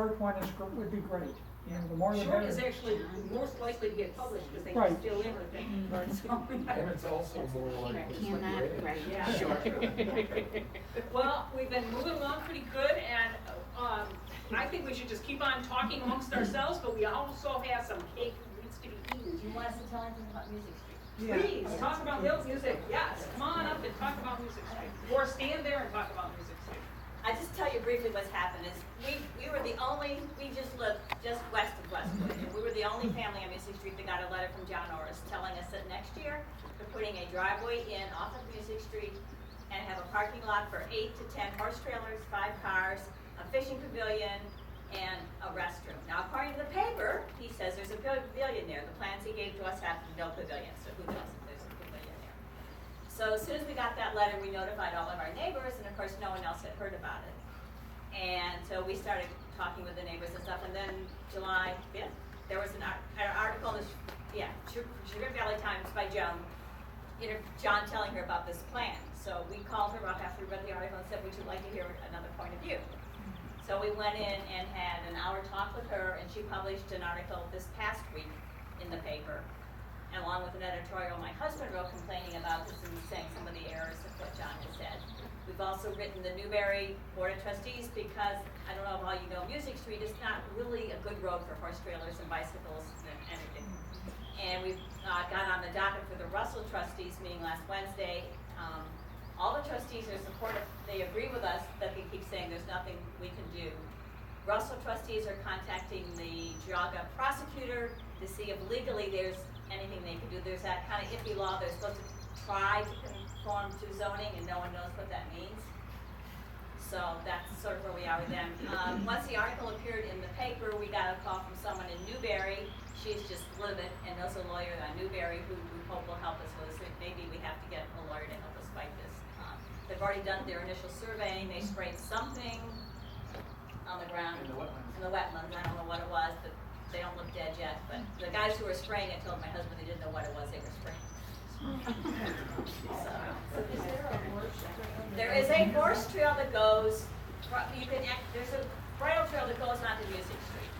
third one would be great. You know, the more the Short better. is actually most likely to get published because they Right. can steal everything. Right. And it's also more like it's like Cannot red. write Yeah. short. Well, we've been moving along pretty good, and I think we should just keep on talking amongst ourselves, but we also have some cake that needs to be eaten. Do you want us to tell anything about Music Street? Please, talk about music, yes, come on up and talk about Music Street, or stand there and talk about Music Street. I just tell you briefly what's happened is we were the only, we just lived just west of Westwood, and we were the only family on Music Street that got a letter from John Orris telling us that next year they're putting a driveway in off of Music Street and have a parking lot for 8 to 10 horse trailers, 5 cars, a fishing pavilion, and a restroom. Now, according to the paper, he says there's a pavilion there. The plans he gave to us have no pavilion, so who knows if there's a pavilion there. So as soon as we got that letter, we notified all of our neighbors, and of course, no one else had heard about it. And so we started talking with the neighbors and stuff, and then July 5th, there was an article in the, Sugar Valley Times by John telling her about this plan. So we called her up after we read the article and said, would you like to hear another point of view? So we went in and had an hour talk with her, and she published an article this past week in the paper, and along with an editorial my husband wrote complaining about this and saying some of the errors of what John had said. We've also written the Newberry Board of Trustees because, I don't know if all you know, Music Street is not really a good road for horse trailers and bicycles and anything. And we've got on the docket for the Russell Trustees meeting last Wednesday. All the trustees are supportive. They agree with us that they keep saying there's nothing we can do. Russell trustees are contacting the Geauga prosecutor to see if legally there's anything they can do. There's that kind of iffy law. They're supposed to try to conform to zoning, and no one knows what that means. So that's sort of where we are with them. Once the article appeared in the paper, we got a call from someone in Newberry. She's just livid and knows a lawyer in Newberry who we hope will help us with this. Maybe we have to get a lawyer to help us fight this. They've already done their initial surveying. They sprayed something on the ground. In the wetlands. In the wetlands. I don't know what it was, but they don't look dead yet. But the guys who were spraying it told my husband they didn't know what it was they were spraying. So is there a horse trail? There is a horse trail that goes, there's a bridle trail that goes onto Music Street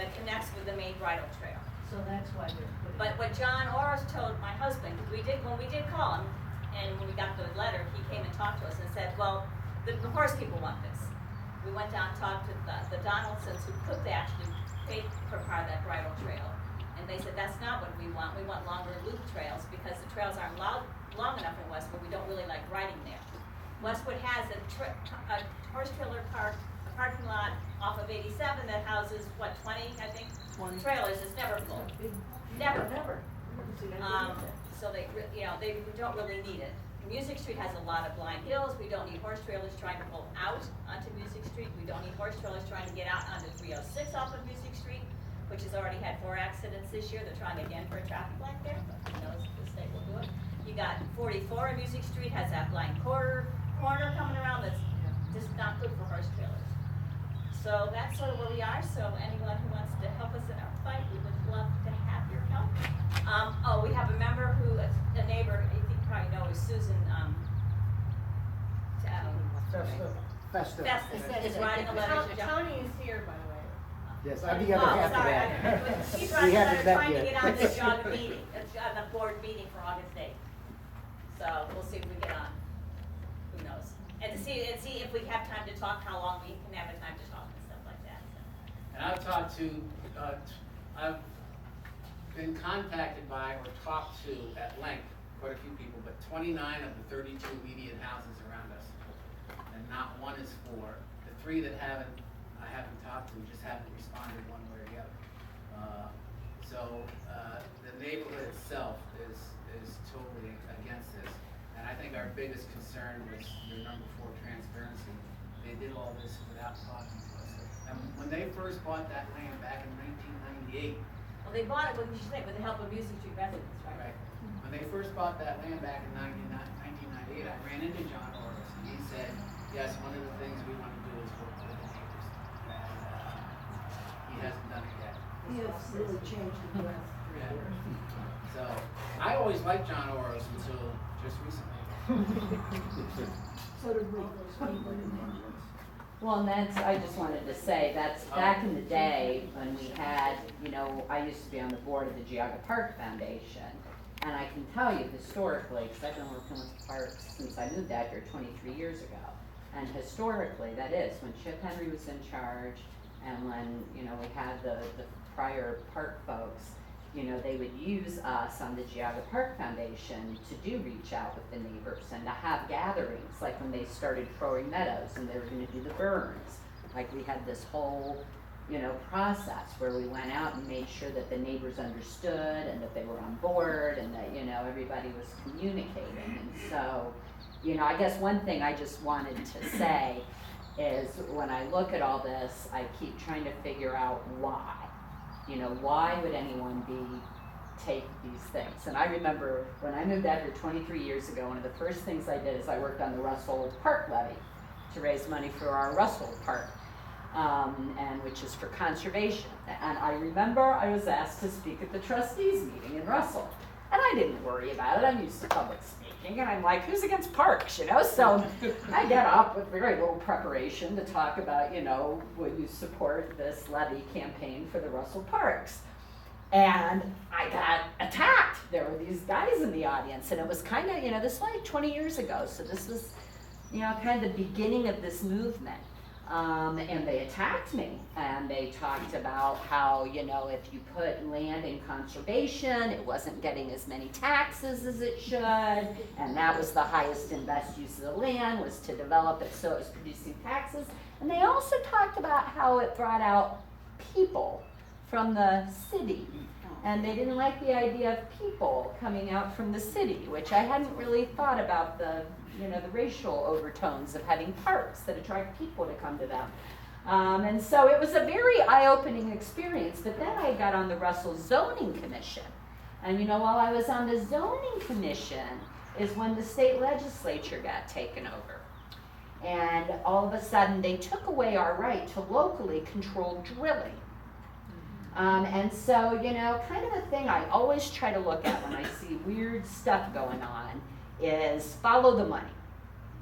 that connects with the main bridle trail. So that's why they're putting. But what John Orris told my husband, when we did call him, and when we got the letter, he came and talked to us and said, well, the horse people want this. We went down and talked to the Donaldsons who could actually pay for part of that bridle trail. And they said, that's not what we want. We want longer loop trails because the trails aren't long enough in Westwood. We don't really like riding there. Westwood has a horse trailer park, a parking lot off of 87 that houses, 20, I think? 20. Trailers. It's never full. Never. So they don't really need it. Music Street has a lot of blind hills. We don't need horse trailers trying to pull out onto Music Street. We don't need horse trailers trying to get out onto 306 off of Music Street, which has already had 4 accidents this year. They're trying again for a traffic light there, but who knows if the state will do it. You got 44 in Music Street, has that blind corner coming around that's just not good for horse trailers. So that's sort of where we are. So anyone who wants to help us in our fight, we would love to have your help. We have a member who, a neighbor, I think you probably know, is Susan, Festive. Festus, is writing a letter to John. Tony is here, by the way. Yes, I'm the other half of Sorry, that. she's We writing a haven't letter met trying to yet. get on this Geauga meeting, on the board meeting for August 8th. So we'll see if we get on, who knows. And to see if we have time to talk, how long we can have a time to talk and stuff like that, so. And I've talked to, I've been contacted by or talked to at length, quite a few people, but 29 of the 32 median houses around us. And not one is for. The 3 that I haven't talked to just haven't responded one way or the other. The neighborhood itself is totally against this. And I think our biggest concern was the number 4 transparency. They did all this without talking to us. And when they first bought that land back in 1998, Well, they bought it, with the help of Music Street residents, right? right, when they first bought that land back in 1998, I ran into John Orris, and he said, yes, one of the things we want to do is work with the neighbors. And he hasn't done it yet. He has really changed the last 3 Yeah. years. So, I always liked John Orris until just recently. So did we. Well, and that's, I just wanted to say, that's back in the day when we had, you know, I used to be on the board of the Geauga Park Foundation. And I can tell you historically, because I've been working with parks since I moved out here 23 years ago. And historically, that is, when Chip Henry was in charge and when, you know, we had the prior park folks, you know, they would use us on the Geauga Park Foundation to do reach out with the neighbors and to have gatherings, like when they started Troy Meadows and they were gonna do the burns. Like we had this whole, you know, process where we went out and made sure that the neighbors understood and that they were on board and that, you know, everybody was communicating. And so, you know, I guess one thing I just wanted to say is when I look at all this, I keep trying to figure out why. You know, why would anyone take these things? And I remember when I moved out here 23 years ago, one of the first things I did is I worked on the Russell Park levy to raise money for our Russell Park, and which is for conservation. And I remember I was asked to speak at the trustees meeting in Russell. And I didn't worry about it. I'm used to public speaking, and I'm like, who's against parks, you know? So I get up with very little preparation to talk about, you know, would you support this levy campaign for the Russell Parks? And I got attacked. There were these guys in the audience, and it was kind of, you know, this was like 20 years ago. So this was, you know, kind of the beginning of this movement. And they attacked me, and they talked about how, you know, if you put land in conservation, it wasn't getting as many taxes as it should, and that was the highest and best use of the land, was to develop it so it was producing taxes. And they also talked about how it brought out people from the city, and they didn't like the idea of people coming out from the city, which I hadn't really thought about the, you know, the racial overtones of having parks that attract people to come to them. And so it was a very eye-opening experience. But then I got on the Russell Zoning Commission. And you know, while I was on the Zoning Commission is when the state legislature got taken over. And all of a sudden they took away our right to locally control drilling. And so, you know, kind of a thing I always try to look at when I see weird stuff going on is follow the money,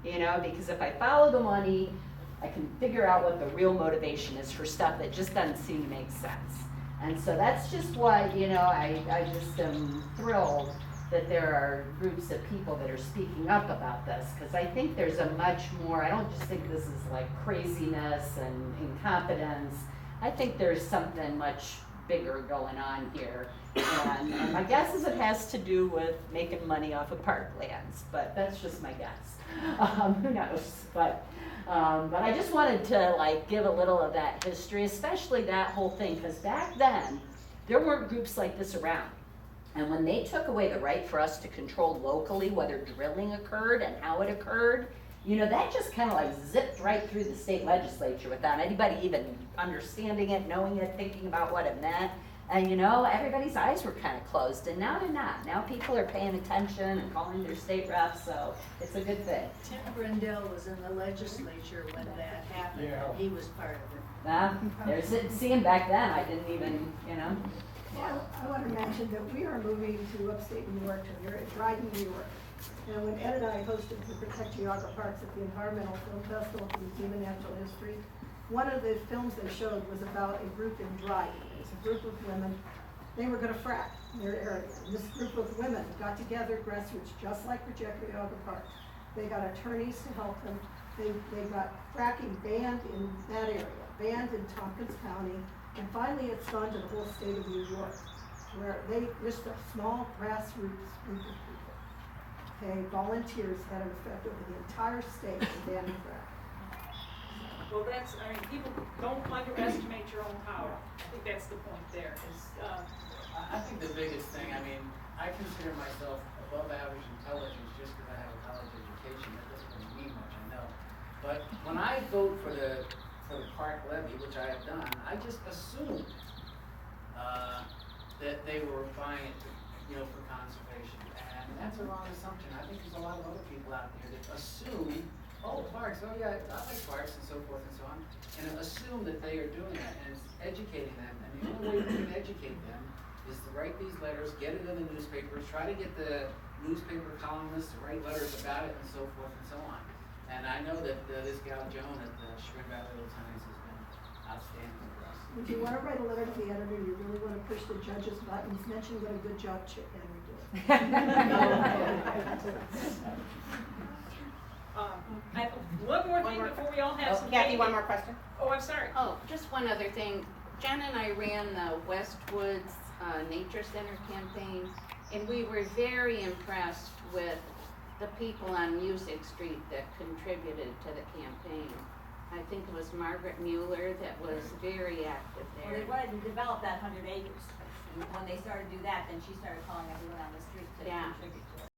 you know, because if I follow the money, I can figure out what the real motivation is for stuff that just doesn't seem to make sense. And so that's just why, you know, I just am thrilled that there are groups of people that are speaking up about this, because I think there's a much more, I don't just think this is like craziness and incompetence. I think there's something much bigger going on here. And my guess is it has to do with making money off of parklands, but that's just my guess. Who knows? But I just wanted to like give a little of that history, especially that whole thing, because back then there weren't groups like this around. And when they took away the right for us to control locally whether drilling occurred and how it occurred, you know, that just kind of like zipped right through the state legislature without anybody even understanding it, knowing it, thinking about what it meant. And you know, everybody's eyes were kind of closed, and now they're not. Now people are paying attention and calling their state reps, so it's a good thing. Tim Brindell was in the legislature when that happened, and he was part of it. There's it. Seeing back then, I didn't even, you know. Well, I want to mention that we are moving to upstate New York, to Dryden, New York. And when Ed and I hosted the Protect Geauga Parks at the Environmental Film Festival for Museum of Natural History, one of the films they showed was about a group in Dryden. It was a group of women. They were going to frack in their area. And this group of women got together, grassroots, just like Protect Geauga Parks. They got attorneys to help them. They got fracking banned in that area, banned in Tompkins County, and finally it's gone to the whole state of New York, where they just a small grassroots group of people. Okay, volunteers had an effect over the entire state in banning fracking. Well, that's, I mean, people don't underestimate your own power. I think that's the point there, is, I think the biggest thing, I mean, I consider myself above average intelligence just because I have a college education. That doesn't really mean much, I know. But when I vote for the park levy, which I have done, I just assumed that they were buying it, you know, for conservation. And that's a wrong assumption. I think there's a lot of other people out there that assume, oh, parks, oh yeah, I like parks and so forth and so on, and assume that they are doing that, and it's educating them. And the only way we can educate them is to write these letters, get it in the newspapers, try to get the newspaper columnists to write letters about it and so forth and so on. And I know that this gal Joan at the Chagrin Valley Little Times has been outstanding for us. If you wanna write a letter to the editor, you really wanna push the judge's buttons, mention what a good job Chip Henry did. I have one more thing before we all have some. Kathy, cake. one more question. Oh, I'm sorry. Oh, just one other thing. Jen and I ran the Westwoods Nature Center campaign, and we were very impressed with the people on Music Street that contributed to the campaign. I think it was Margaret Mueller that was very active Well, there. they wanted to develop that 100 acres. And when they started to do that, then she started calling everyone on the street to Yeah. contribute to it.